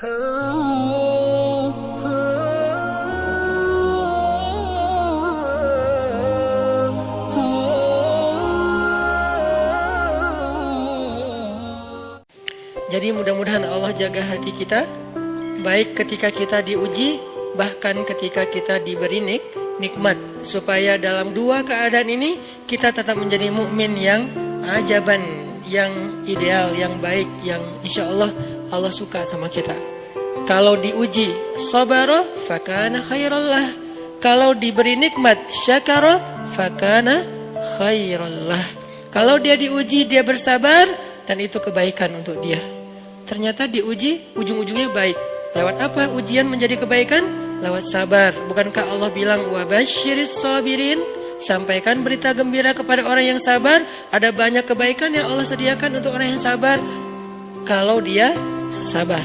Jadi mudah-mudahan Allah jaga hati kita, baik ketika kita diuji, bahkan ketika kita diberi nikmat, supaya dalam dua keadaan ini kita tetap menjadi mukmin yang ajaban, yang ideal, yang baik, yang insya Allah Allah suka sama kita. Kalau diuji sabara fakana khairallah, kalau diberi nikmat syakara fakana khairallah. Kalau dia diuji dia bersabar, dan itu kebaikan untuk dia. Ternyata diuji ujung-ujungnya baik. Lewat apa ujian menjadi kebaikan? Lewat sabar. Bukankah Allah bilang wabasyiris sabirin? Sampaikan berita gembira kepada orang yang sabar. Ada banyak kebaikan yang Allah sediakan untuk orang yang sabar, kalau dia sabar.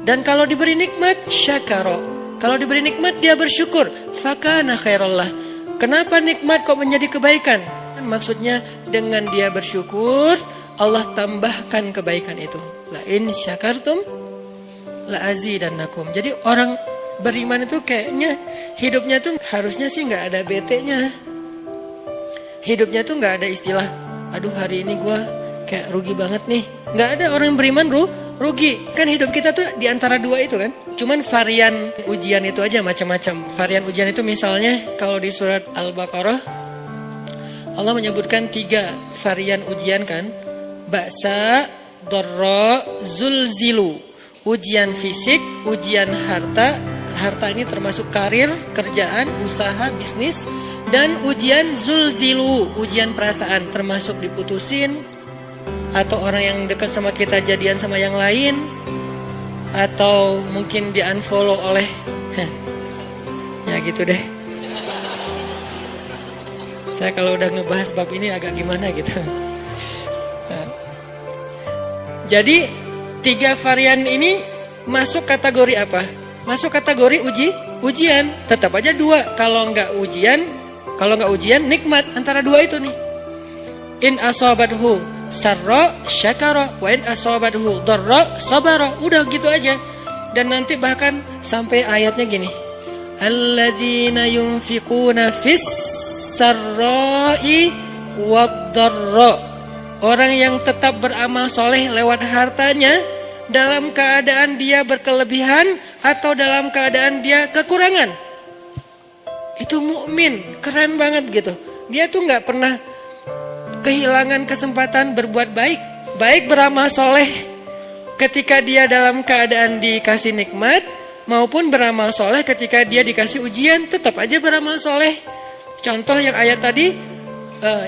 Dan kalau diberi nikmat syakara, kalau diberi nikmat dia bersyukur, fakana khairallah. Kenapa nikmat kok menjadi kebaikan? Maksudnya dengan dia bersyukur, Allah tambahkan kebaikan itu. La in syakartum la azidannakum. Jadi orang beriman itu kayaknya hidupnya tuh harusnya sih nggak ada bete-nya. Hidupnya tuh nggak ada istilah, aduh hari ini gue kayak rugi banget nih. Nggak ada orang yang beriman rugi. Kan hidup kita tuh di antara dua itu kan. Cuman varian ujian itu aja macam-macam. Varian ujian itu misalnya kalau di surat Al-Baqarah Allah menyebutkan 3 varian ujian kan. Ba'sa, dharra, zulzilu. Ujian fisik, ujian harta. Harta ini termasuk karir, kerjaan, usaha, bisnis. Dan ujian zulzilu, ujian perasaan, termasuk diputusin, atau orang yang dekat sama kita jadian sama yang lain, atau mungkin di-unfollow oleh ya gitu deh. Saya kalau udah ngebahas bab ini agak gimana gitu. Jadi 3 varian ini masuk kategori apa? Masuk kategori ujian. Tetap aja 2. Kalau nggak ujian nikmat. Antara 2 itu nih. In asabathu sarra syakara wa in asabathu dharra sabara. Udah gitu aja. Dan nanti bahkan sampai ayatnya gini. Alladzina yunfiquna fis sarra'i wad dharra. Orang yang tetap beramal soleh lewat hartanya, dalam keadaan dia berkelebihan atau dalam keadaan dia kekurangan, itu mukmin, keren banget gitu. Dia tuh nggak pernah kehilangan kesempatan berbuat baik, baik beramal soleh ketika dia dalam keadaan dikasih nikmat, maupun beramal soleh ketika dia dikasih ujian, tetap aja beramal soleh. Contoh yang ayat tadi,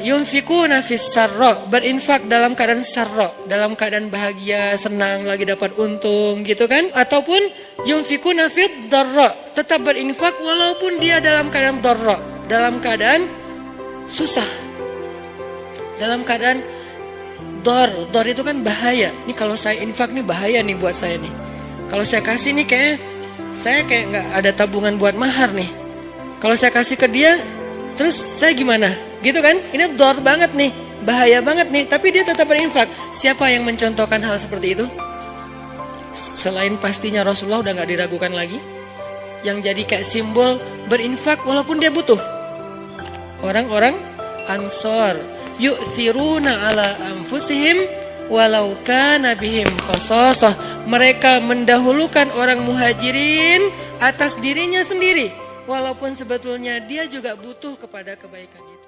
yunfikuna fis sarra, berinfak dalam keadaan sarra, dalam keadaan bahagia, senang, lagi dapat untung gitu kan. Ataupun yunfikuna fid dharra, tetap berinfak walaupun dia dalam keadaan dharra, dalam keadaan susah, dalam keadaan dor itu kan bahaya. Nih kalau saya infak nih bahaya nih buat saya nih. Kalau saya kasih nih saya kayak nggak ada tabungan buat mahar nih. Kalau saya kasih ke dia, terus saya gimana? Gitu kan? Ini dor banget nih, bahaya banget nih. Tapi dia tetap berinfak. Siapa yang mencontohkan hal seperti itu? Selain pastinya Rasulullah, udah gak diragukan lagi. Yang jadi kayak simbol berinfak walaupun dia butuh. Orang-orang Ansor, yu'thiruna ala anfusihim walau kana bihim khasasah. Mereka mendahulukan orang muhajirin atas dirinya sendiri, walaupun sebetulnya dia juga butuh kepada kebaikan itu.